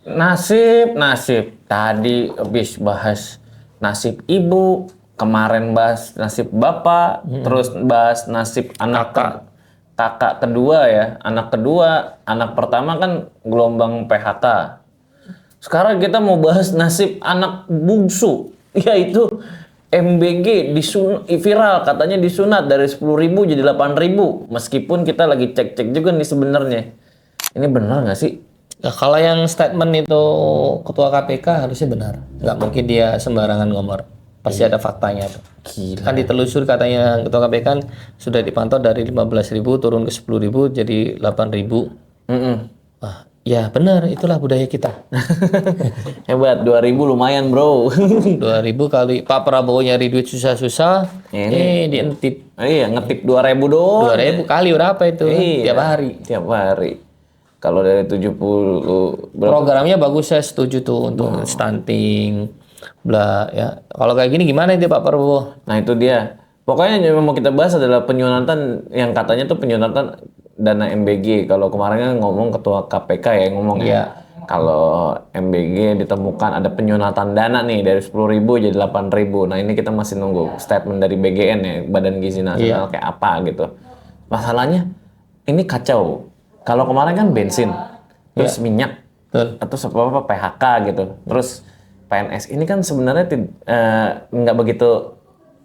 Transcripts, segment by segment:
Nasib. Tadi habis bahas nasib ibu, kemarin bahas nasib bapak, terus bahas nasib kakak kedua ya. Anak pertama kan gelombang PHK. Sekarang kita mau bahas nasib anak bungsu, yaitu MBG viral katanya disunat dari 10.000 jadi 8.000. Meskipun kita lagi cek-cek juga nih sebenarnya. Ini benar nggak sih? Nah, kalau yang statement itu ketua KPK harusnya benar. Nggak mungkin dia sembarangan ngomong. Pasti ada faktanya tuh. Gila. Kan ditelusur katanya ketua KPK kan sudah dipantau dari 15.000 turun ke 10.000 jadi 8.000. Wah, ya benar, itulah budaya kita. Hebat, 2.000 lumayan bro. 2.000 kali Pak Prabowo nyari duit susah-susah, dientip. Iya, ngetip 2.000 doang. 2.000 kali berapa itu? Iya, Tiap hari. Tiap hari. Kalau dari 70 Programnya bagus, saya setuju tuh untuk stunting, bla ya. Kalau kayak gini gimana itu Pak Prabowo? Nah itu dia. Pokoknya yang mau kita bahas adalah penyunatan yang katanya tuh penyunatan dana MBG. Kalau kemarin kan ngomong ketua KPK ya ngomong ya. Kalau MBG ditemukan ada penyunatan dana nih dari 10.000 jadi 8.000. Nah ini kita masih nunggu statement dari BGN ya, Badan Gizi Nasional kayak apa gitu. Masalahnya ini kacau. Kalau kemarin kan bensin, terus minyak, atau apa PHK gitu. Terus PNS ini kan sebenarnya nggak begitu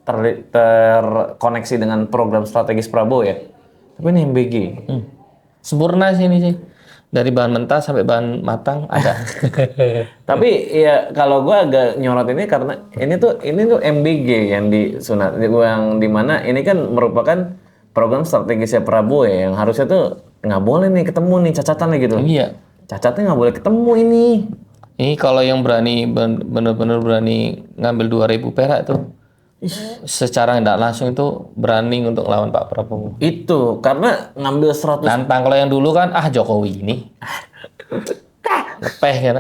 terkoneksi dengan program strategis Prabowo ya. Tapi ini MBG. Sempurna sih ini sih. Dari bahan mentah sampai bahan matang ada. Tapi ya kalau gue agak nyorot ini karena ini tuh MBG yang disunat, yang dimana ini kan merupakan program strategisnya Prabowo ya, yang harusnya tuh nggak boleh nih ketemu nih cacatnya gitu. Iya. Cacatnya nggak boleh ketemu ini. Ini kalau yang berani benar-benar berani ngambil 2.000 perak tuh. Secara nggak langsung itu berani untuk lawan Pak Prabowo. Itu karena ngambil 100. Nantang kalau yang dulu kan Jokowi ini. Lepeh kan.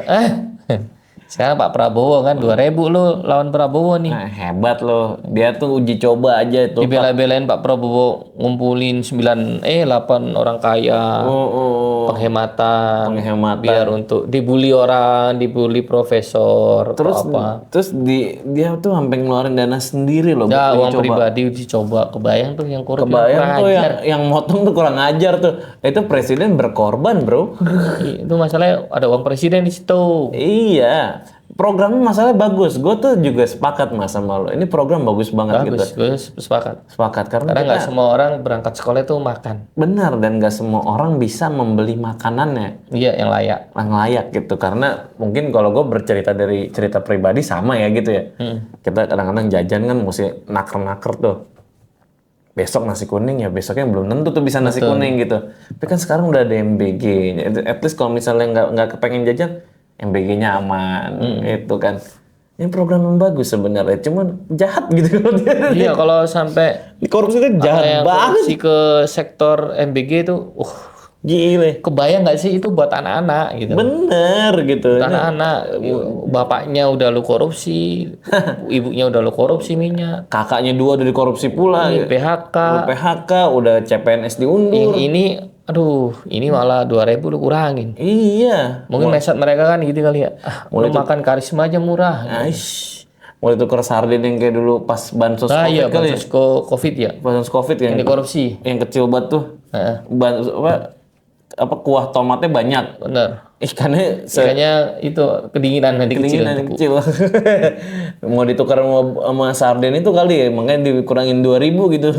Sekarang Pak Prabowo kan 2.000 lu lawan Prabowo nih. Nah, hebat loh. Dia tuh uji coba aja itu. Dibela-belain Pak Prabowo ngumpulin 8 orang kaya. Penghematan. Biar untuk dibully orang, dibully profesor. Terus dia tuh sampai ngeluarin dana sendiri loh. Ya, uang pribadi dicoba. Kebayang tuh yang korupsi. Kebayang tuh yang motong tuh kurang ajar tuh. Itu presiden berkorban bro. Itu masalahnya ada uang presiden di situ. Iya. Programnya masalahnya bagus. Gue tuh juga sepakat mas sama lo. Ini program bagus banget gitu. Bagus, sepakat. Sepakat karena nggak semua orang berangkat sekolah itu makan. Benar, dan nggak semua orang bisa membeli makanannya. Iya, yang layak. Yang layak gitu. Karena mungkin kalau gue bercerita dari cerita pribadi sama ya gitu ya. Kita kadang-kadang jajan kan mesti naker-naker tuh. Besok nasi kuning ya, besoknya belum tentu tuh bisa nasi kuning gitu. Tapi kan sekarang udah ada MBG. At least kalau misalnya nggak kepengen jajan, MBG-nya aman, itu kan. Ini program yang bagus sebenarnya, cuman jahat gitu kalau dia. Iya, kalau sampai korupsi itu jahat banget. Korupsi ke sektor MBG itu, gile. Kebayang nggak sih itu buat anak-anak gitu? Bener gitu. Anak-anak, bapaknya udah lu korupsi, ibunya udah lu korupsi minyak. Kakaknya 2 udah dikorupsi pula. PHK, udah CPNS diundur. Ini malah 2.000 lu kurangin. Iya. Mungkin mindset mereka kan gitu kali ya. Lu makan karisma aja murah. Mulai tuker sarden yang kayak dulu pas bansos COVID iya, kali bansos COVID ya. Bansos COVID yang korupsi. Yang kecil banget tuh. Kuah tomatnya banyak. Bener. Ikannya itu kedinginan nanti kecil. Mau ditukar sama sarden itu kali ya, makanya dikurangin 2.000 gitu.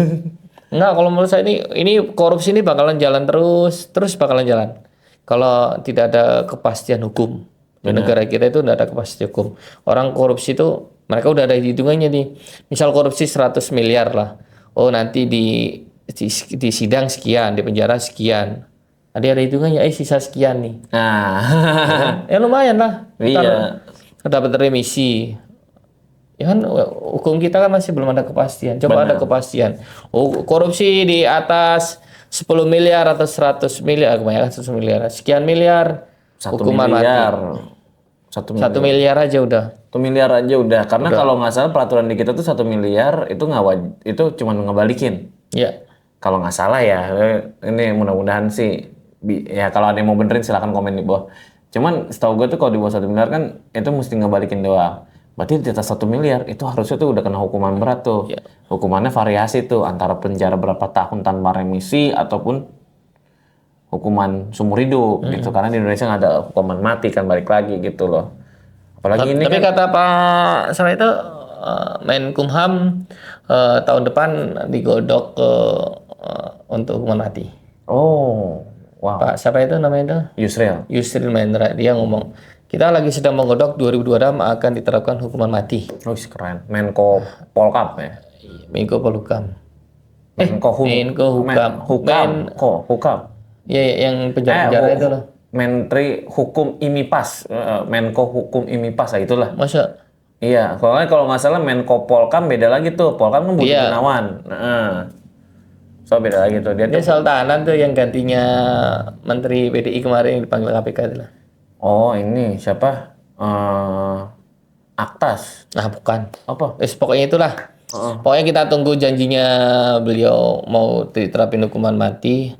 Enggak, kalau menurut saya ini korupsi ini bakalan jalan terus bakalan jalan. Kalau tidak ada kepastian hukum. Di negara kita itu tidak ada kepastian hukum. Orang korupsi itu mereka udah ada hitungannya nih. Misal korupsi 100 miliar lah. Oh, nanti di sidang sekian, di penjara sekian. Ada hitungannya, sisa sekian nih. Nah. Ya lumayan lah. Iya. Dapat remisi. Ya kan hukum kita kan masih belum ada kepastian. Coba ada kepastian. Korupsi di atas 10 miliar atau 100 miliar, kebanyakan 100 miliar. Sekian miliar, 1 hukuman miliar. mati. 1 miliar aja udah. 1 miliar aja udah. Karena kalau nggak salah peraturan di kita tuh 1 miliar itu itu cuma ngebalikin. Iya. Kalau nggak salah ya, ini mudah-mudahan sih. Ya kalau ada yang mau benerin silakan komen di bawah. Cuman setahu gue tuh kalau di bawah 1 miliar kan itu mesti ngebalikin doang. Berarti di atas 1 miliar itu harusnya tuh udah kena hukuman berat tuh. Hukumannya variasi tuh antara penjara berapa tahun tanpa remisi ataupun hukuman seumur hidup gitu. Karena di Indonesia nggak ada hukuman mati kan, balik lagi gitu loh. Apalagi ini Tapi kan kata Pak siapa itu Menkumham tahun depan digodok untuk hukuman mati. oh wow, Pak siapa itu namanya itu? Yusril. Yusril Mahendra, dia ngomong kita lagi sedang menggodok 2026 akan diterapkan hukuman mati. Oh keren, Menko Polkam ya. Menko Polhukam. Menko Hukam. Ya yang penjara-penjara itu loh. Menteri Hukum IMIPAS, Menko Hukum IMIPAS lah itulah. Masa? Iya, kalau nggak salah Menko Polkam beda lagi tuh. Polkam kan Budi Iya. Gunawan. So beda lagi tuh dia. Dia Sultanan tuh yang gantinya Menteri PDI kemarin yang dipanggil KPK itu lah. Oh ini siapa? Aktas. Nah bukan. Apa? Pokoknya itulah. Pokoknya kita tunggu janjinya beliau mau diterapin hukuman mati.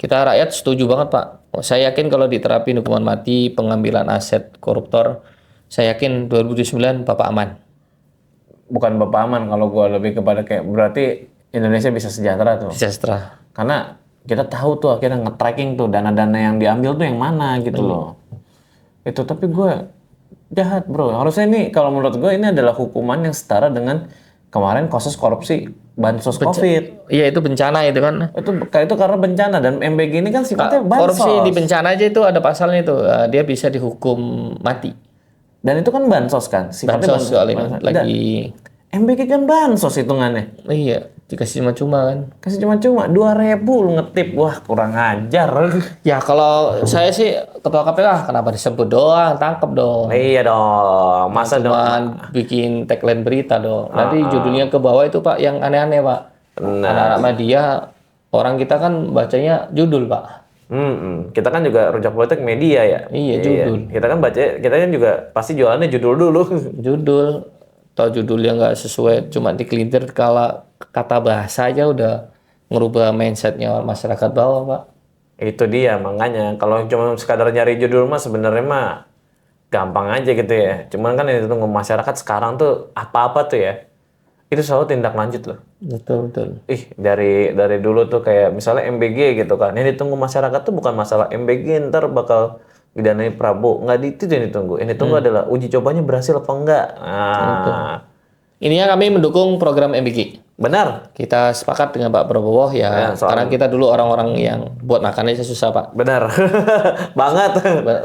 Kita rakyat setuju banget Pak. Saya yakin kalau diterapin hukuman mati pengambilan aset koruptor, saya yakin 2009 Bapak aman. Bukan Bapak aman, kalau gua lebih kepada kayak berarti Indonesia bisa sejahtera tuh. Bisa setelah. Karena kita tahu tuh akhirnya nge-tracking tuh dana-dana yang diambil tuh yang mana gitu loh. Itu tapi gue jahat bro. Harusnya ini kalau menurut gue ini adalah hukuman yang setara dengan kemarin kasus korupsi bansos COVID. Iya itu bencana itu kan. Itu karena bencana dan MBG ini kan sifatnya bansos. Korupsi di bencana aja itu ada pasalnya itu. Dia bisa dihukum mati. Dan itu kan bansos kan. Sifatnya Bansos soalnya lagi. MBG kan bansos hitungannya. Iya, dikasih cuma-cuma kan. Kasih cuma-cuma 2.000 lu ngetip. Wah kurang ajar. Ya kalau saya sih ketua KPK kenapa disebut doang, tangkap dong. Iya dong. Masa dong. Cuman bikin tagline berita dong. Nanti judulnya ke bawah itu Pak yang aneh-aneh Pak. Anak-anak media, orang kita kan bacanya judul Pak. Kita kan juga rujak politik media ya. Iya judul. Kita kan kan juga pasti jualannya judul dulu. Judul. Atau judul yang nggak sesuai cuma dikelintir kalau kata bahasa aja udah ngerubah mindsetnya masyarakat bawah Pak. Itu dia makanya kalau cuma sekadar nyari judul mah sebenarnya mah gampang aja gitu ya. Cuman kan yang ditunggu masyarakat sekarang tuh apa-apa tuh ya. Itu selalu tindak lanjut loh. Betul. Dari dulu tuh kayak misalnya MBG gitu kan. Yang ditunggu masyarakat tuh bukan masalah MBG ntar bakal didanai Prabowo. Nggak itu yang ditunggu. Yang ditunggu adalah uji cobanya berhasil apa enggak. Ininya kami mendukung program MBG. Benar. Kita sepakat dengan Pak Prabowo ya. Karena kita dulu orang-orang yang buat makannya susah Pak. Benar. Banget.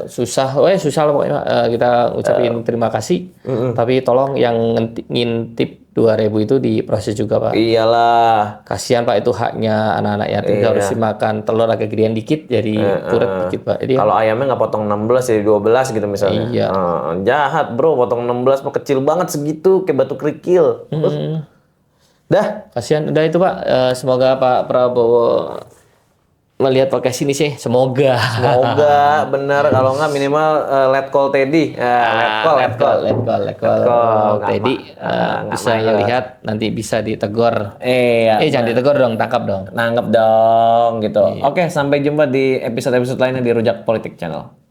Susah lah pokoknya. Kita ucapin terima kasih. Tapi tolong yang ngintip 2.000 itu diproses juga Pak. Iyalah. Kasihan Pak, itu haknya anak-anak yatim. Harus dimakan telur agak gedean dikit jadi kuret dikit Pak. Jadi kalau ayamnya nggak potong 16 jadi 12 gitu misalnya. Iya. Jahat bro, potong 16 mah kecil banget segitu kayak batu kerikil. Dah. kasihan. Udah itu Pak. Semoga Pak Prabowo melihat podcast ini sih. Semoga Bener, kalau nggak minimal let call Teddy. Let call Teddy bisa lihat nanti bisa ditegur. Jangan ditegur dong, tangkap dong. Nangkep dong gitu. Oke, sampai jumpa di episode-episode lainnya di Rujak Politik Channel.